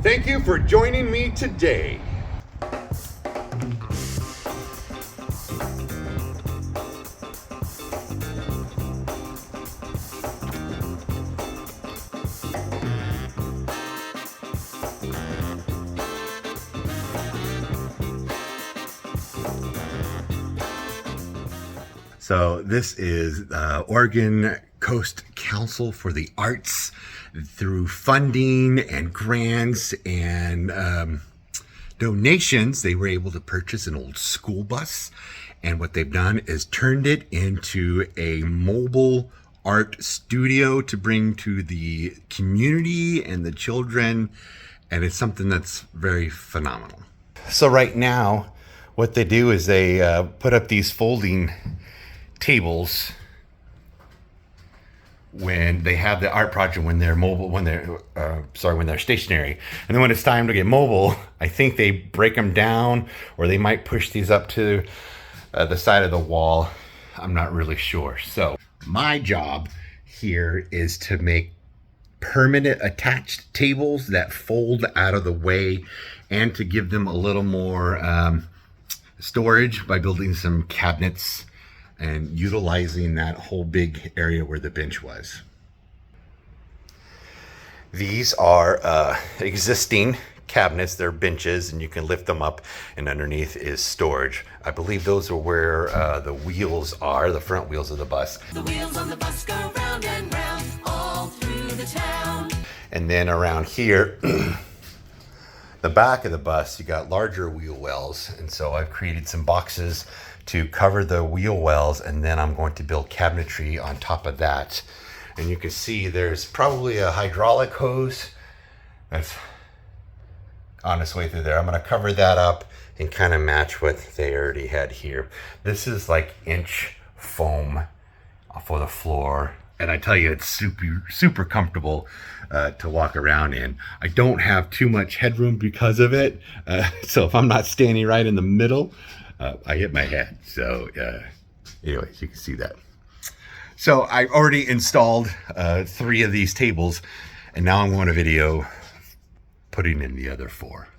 Thank you for joining me today. So this is the Oregon Coast Council for the Arts. Through funding and grants and donations, they were able to purchase an old school bus. And what they've done is turned it into a mobile art studio to bring to the community and the children. And it's something that's very phenomenal. So right now, what they do is they put up these folding tables when they have the art project, when they're mobile, when they're stationary. And then when it's time to get mobile, I think they break them down, or they might push these up to the side of the wall. I'm not really sure. So my job here is to make permanent attached tables that fold out of the way, and to give them a little more storage by building some cabinets and utilizing that whole big area where the bench was. These are existing cabinets. They're benches, and you can lift them up, and underneath is storage. I believe those are where the wheels are, the front wheels of the bus. The wheels on the bus go round and round all through the town. And then around here, the back of the bus, you got larger wheel wells. And so I've created some boxes to cover the wheel wells, and then I'm going to build cabinetry on top of that. And you can see there's probably a hydraulic hose that's on its way through there. I'm going to cover that up and kind of match what they already had here. This is like inch foam for the floor, and I tell you, it's super comfortable to walk around in. I don't have too much headroom because of it, so if I'm not standing right in the middle, I hit my head. So anyways, you can see that. So I've already installed 3 of these tables, and now I'm on a video putting in the other 4.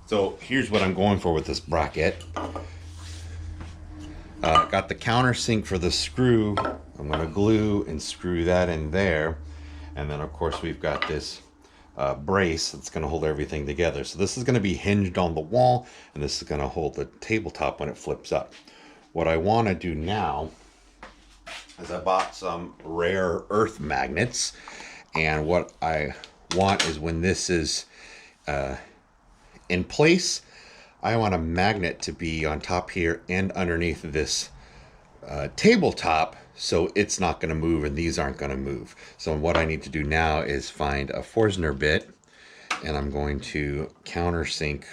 So here's what I'm going for with this bracket. Got the countersink for the screw. I'm going to glue and screw that in there. And then of course we've got this brace that's going to hold everything together. So this is going to be hinged on the wall, and this is going to hold the tabletop when it flips up. What I want to do now is I bought some rare earth magnets. And what I want is, when this is in place, I want a magnet to be on top here and underneath this tabletop, so it's not going to move and these aren't going to move. So what I need to do now is find a Forstner bit, and I'm going to countersink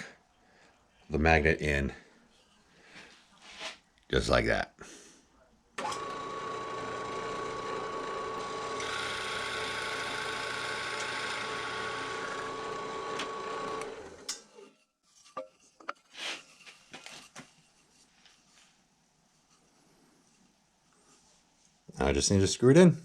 the magnet in just like that. I just need to screw it in.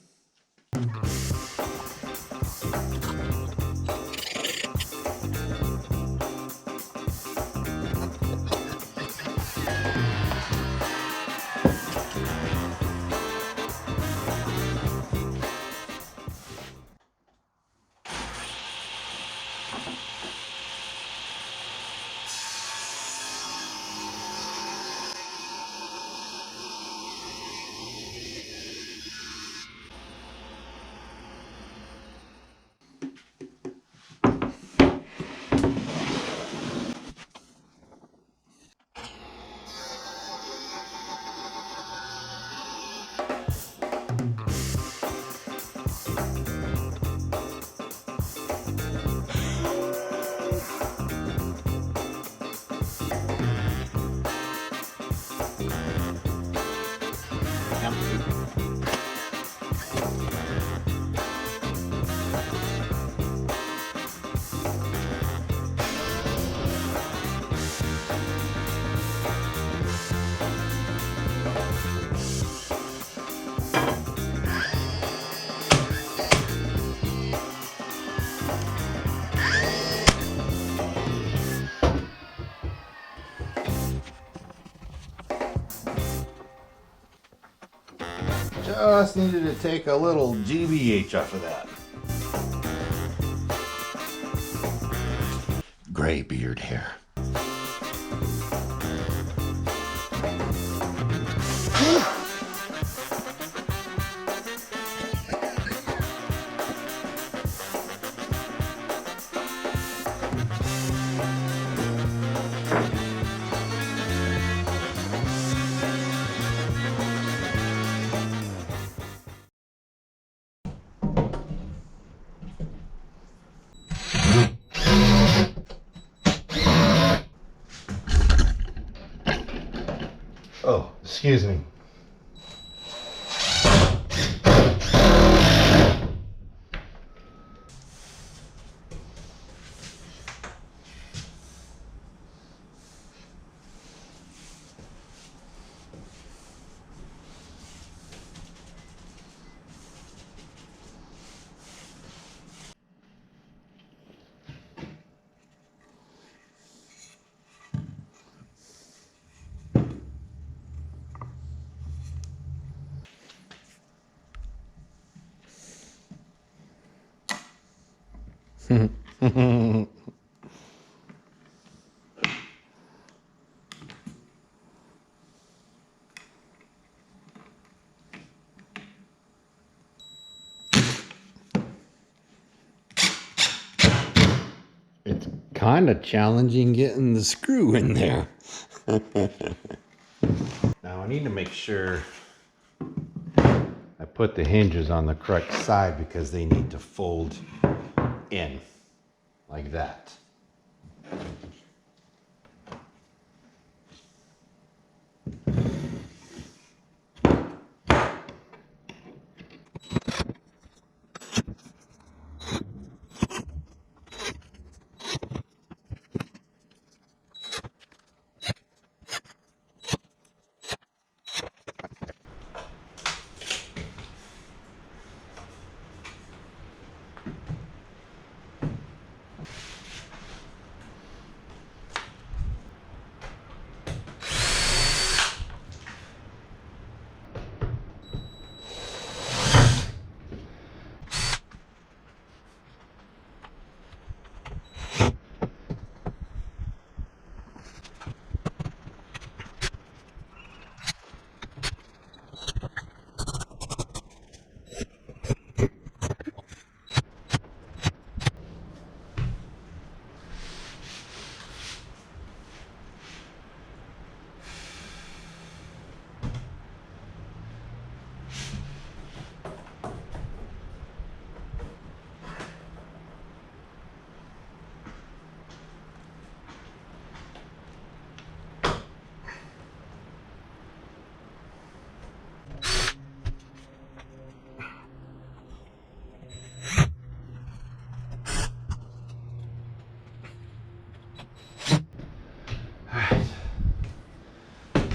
just needed to take a little GBH off of that. Gray beard hair. Oh, excuse me. It's kind of challenging getting the screw in there. Now I need to make sure I put the hinges on the correct side because they need to fold in like that.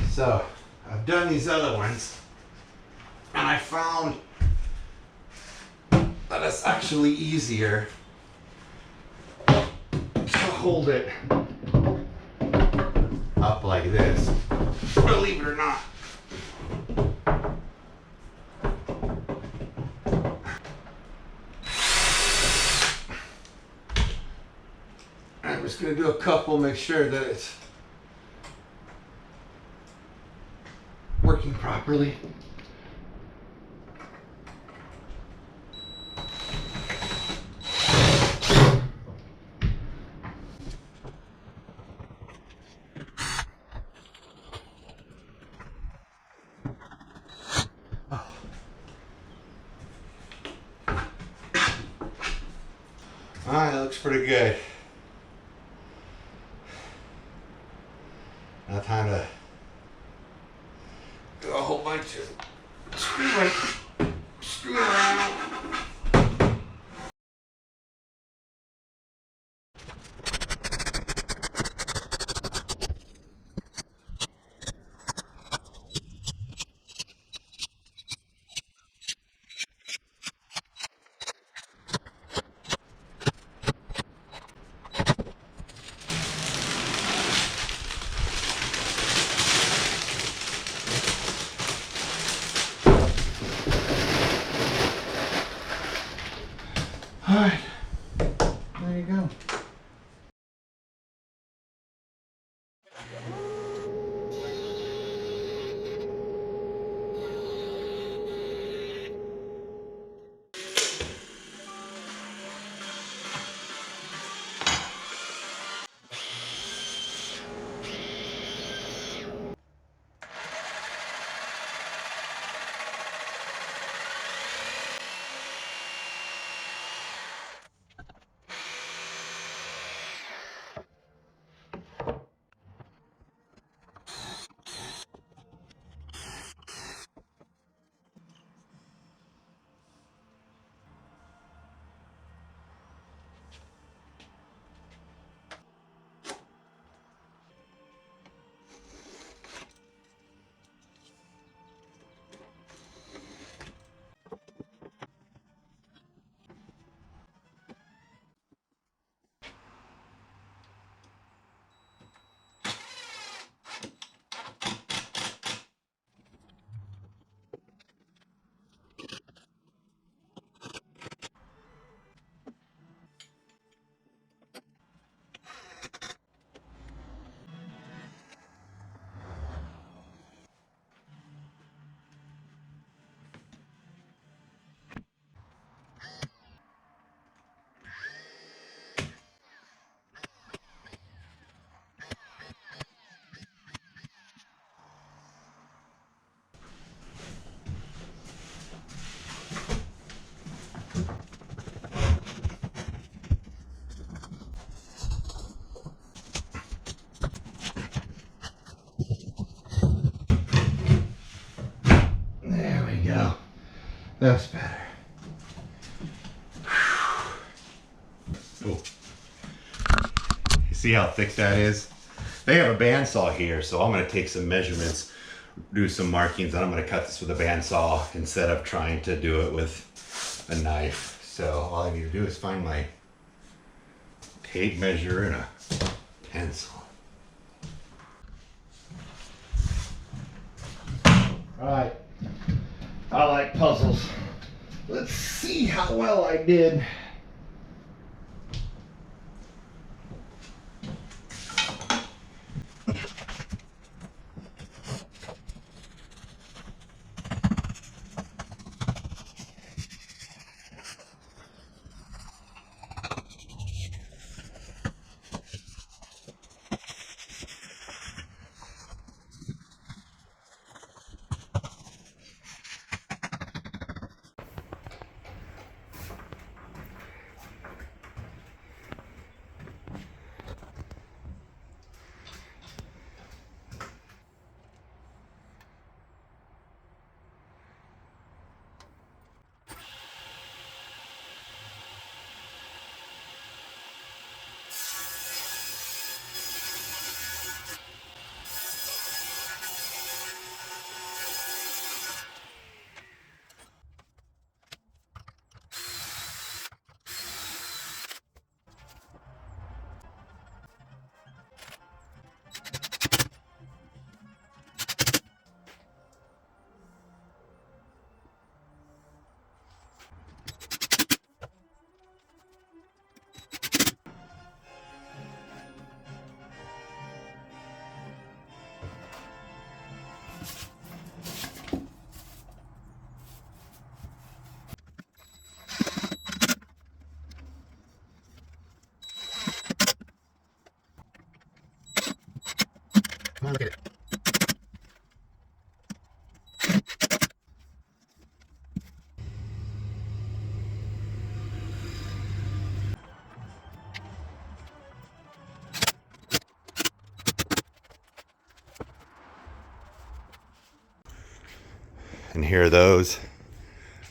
So I've done these other ones and I found that it's actually easier to hold it up like this, believe it or not. I'm just going to do a couple, make sure that it's working properly. Alright, that looks pretty good. Now time to do a whole bunch of screwing around. All right, there you go. There we go. That's better. Oh. You see how thick that is? They have a bandsaw here, so I'm going to take some measurements, do some markings, and I'm going to cut this with a bandsaw instead of trying to do it with a knife. So all I need to do is find my tape measure and a pencil. Alright, I like puzzles. Let's see how well I did. Come on, look at it. And here are those.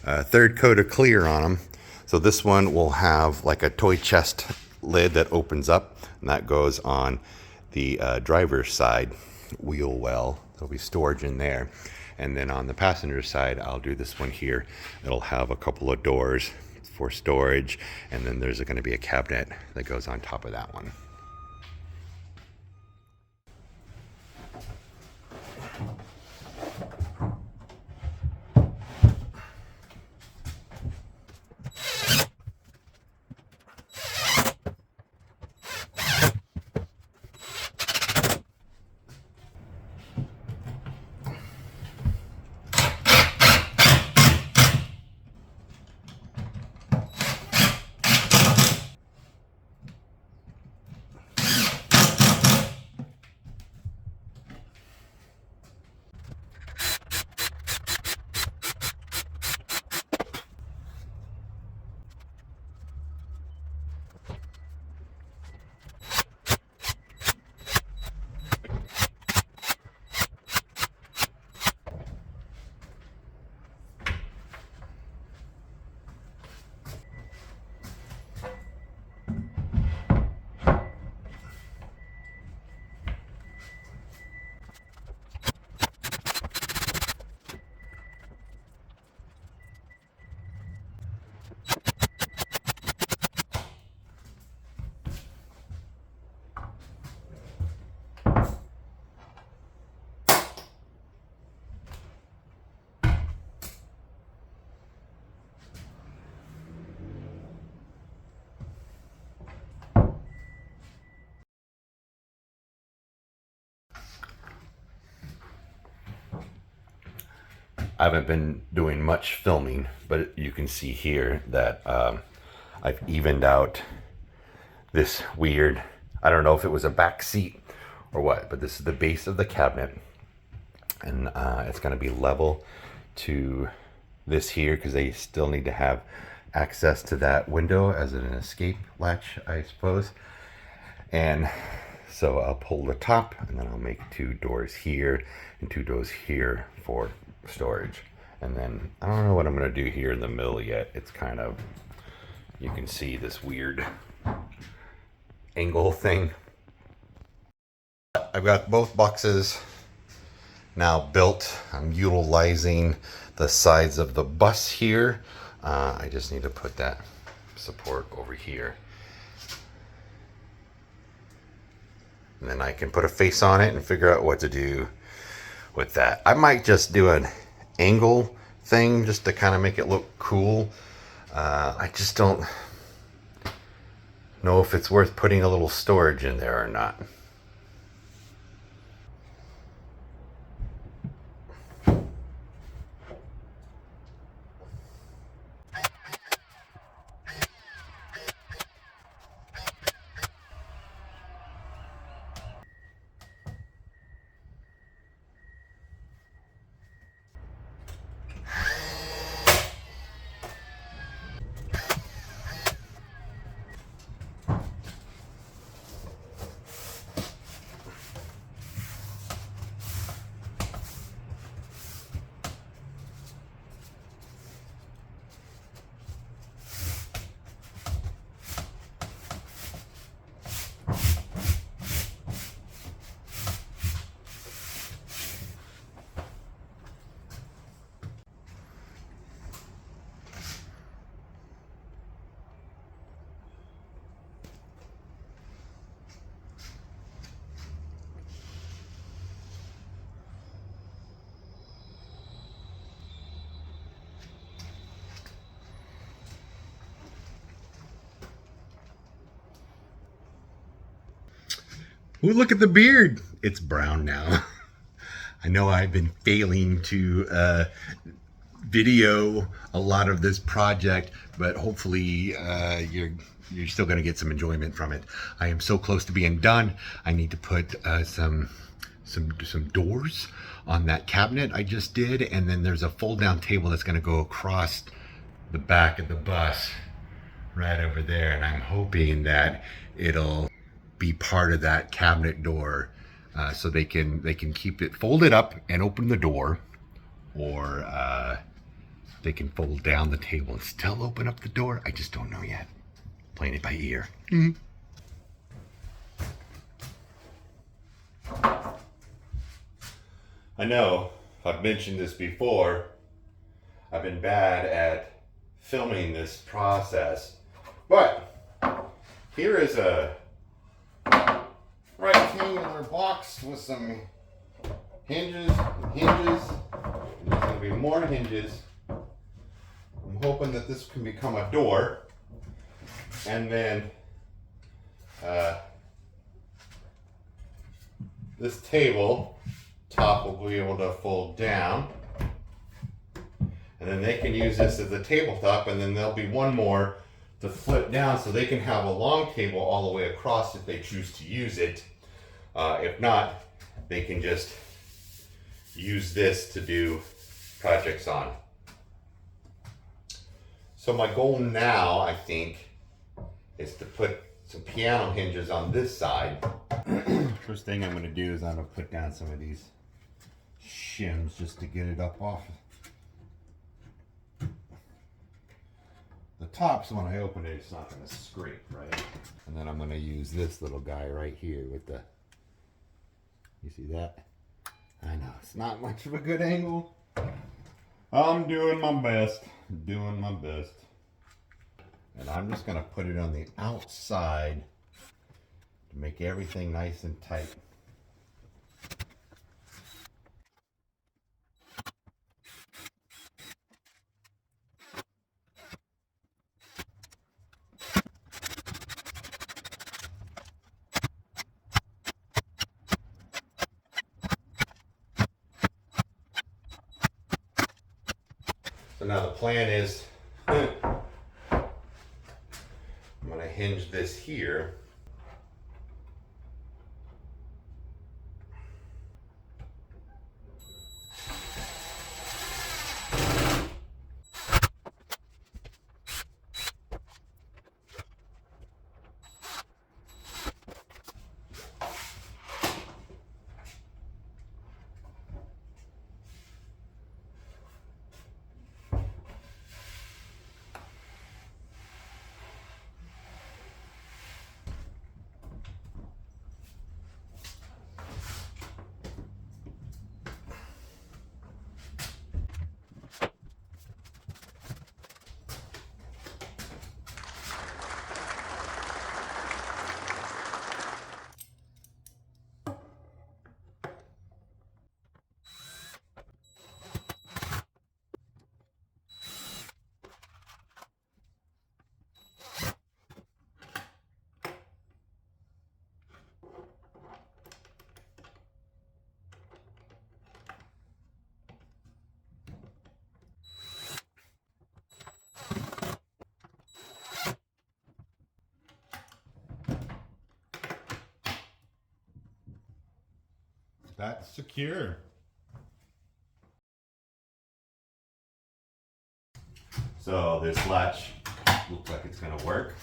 Third coat of clear on them. So this one will have like a toy chest lid that opens up, and that goes on the driver's side wheel well. There'll be storage in there. And then on the passenger side, I'll do this one here. It'll have a couple of doors for storage, and then there's going to be a cabinet that goes on top of that one. haven't been doing much filming, but you can see here that I've evened out this weird, I don't know if it was a back seat or what, but this is the base of the cabinet. And it's going to be level to this here because they still need to have access to that window as an escape latch, I suppose. And so I'll pull the top and then I'll make 2 doors here and 2 doors here for storage. And then I don't know what I'm going to do here in the middle yet. It's kind of, you can see this weird angle thing. I've got both boxes now built. I'm utilizing the sides of the bus here. I just need to put that support over here. And then I can put a face on it and figure out what to do with that. I might just do an angle thing just to kind of make it look cool. I just don't know if it's worth putting a little storage in there or not. Ooh, look at the beard. It's brown now. I know I've been failing to video a lot of this project, but hopefully you're still going to get some enjoyment from it. I am so close to being done. I need to put some doors on that cabinet I just did, and then there's a fold down table that's going to go across the back of the bus right over there, and I'm hoping that it'll be part of that cabinet door, so they can keep it folded up and open the door, or they can fold down the table and still open up the door. I just don't know yet. Playing it by ear. I know I've mentioned this before. I've been bad at filming this process, but here is a rectangular box with some hinges and hinges, and there's going to be more hinges. I'm hoping that this can become a door, and then this table top will be able to fold down, and then they can use this as a tabletop, and then there'll be one more to flip down so they can have a long table all the way across if they choose to use it. If not, they can just use this to do projects on. So my goal now, I think, is to put some piano hinges on this side. First thing I'm going to do is I'm going to put down some of these shims just to get it up off the top, so when I open it, it's not going to scrape, right? And then I'm going to use this little guy right here with the, you see that? I know, it's not much of a good angle. I'm doing my best, And I'm just going to put it on the outside to make everything nice and tight. now the plan is I'm going to hinge this here. That's secure. So this latch looks like it's going to work.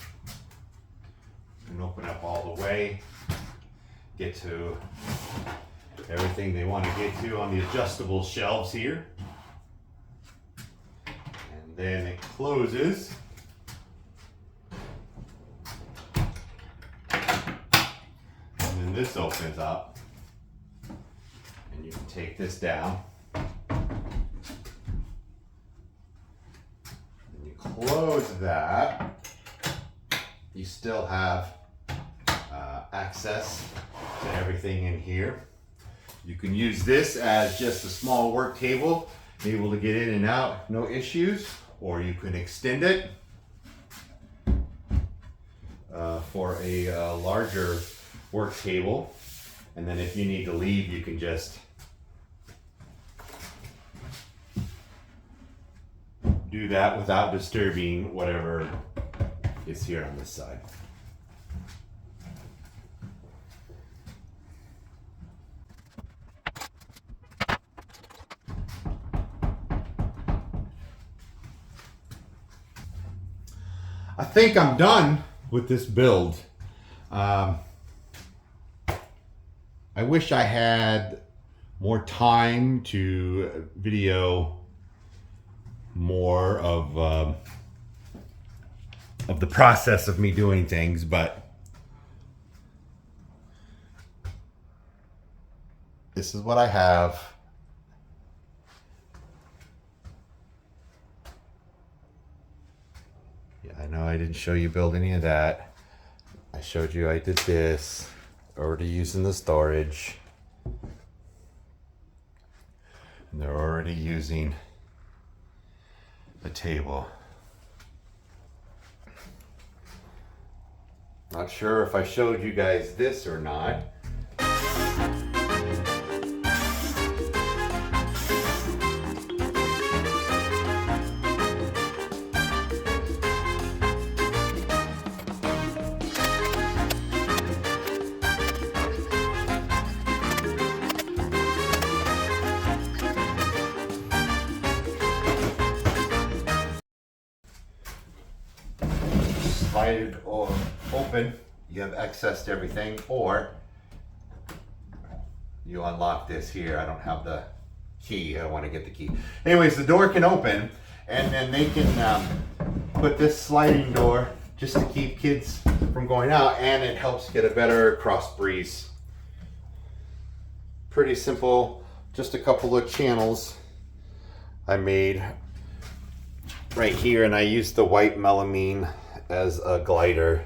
You can open up all the way, get to everything they want to get to on the adjustable shelves here. And then it closes. And then this opens up. And you can take this down. And you close that. You still have access to everything in here. You can use this as just a small work table, able to get in and out, no issues, or you can extend it for a larger work table. And then if you need to leave, you can just do that without disturbing whatever is here on this side. I think I'm done with this build. I wish I had more time to video more of the process of me doing things, but this is what I have. Yeah, I know I didn't show you build any of that. I showed you I did this, already using the storage. And they're already using the table. Not sure if I showed you guys this or not. Slide it or open, you have access to everything, or you unlock this here. I don't have the key. I want to get the key. Anyways, the door can open, and then they can put this sliding door just to keep kids from going out, and it helps get a better cross breeze. Pretty simple, just a couple of channels I made right here, and I used the white melamine as a glider,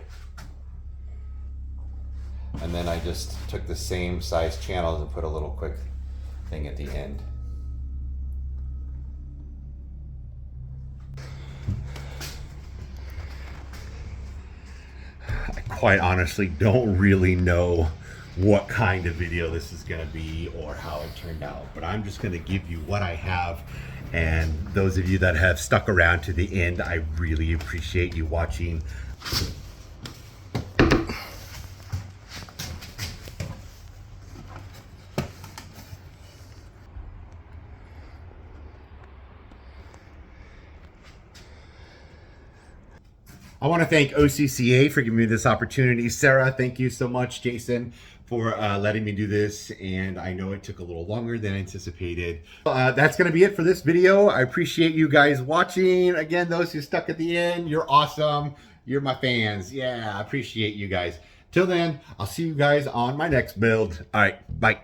and then I just took the same size channels and put a little quick thing at the end. I quite honestly don't really know what kind of video this is going to be or how it turned out, but I'm just going to give you what I have And those of you that have stuck around to the end, I really appreciate you watching. I want to thank OCCA for giving me this opportunity. Sarah, thank you so much. Jason, for letting me do this. And I know it took a little longer than anticipated. That's going to be it for this video. I appreciate you guys watching. Again, those who stuck at the end, you're awesome. You're my fans. Yeah, I appreciate you guys. Till then, I'll see you guys on my next build. All right, bye.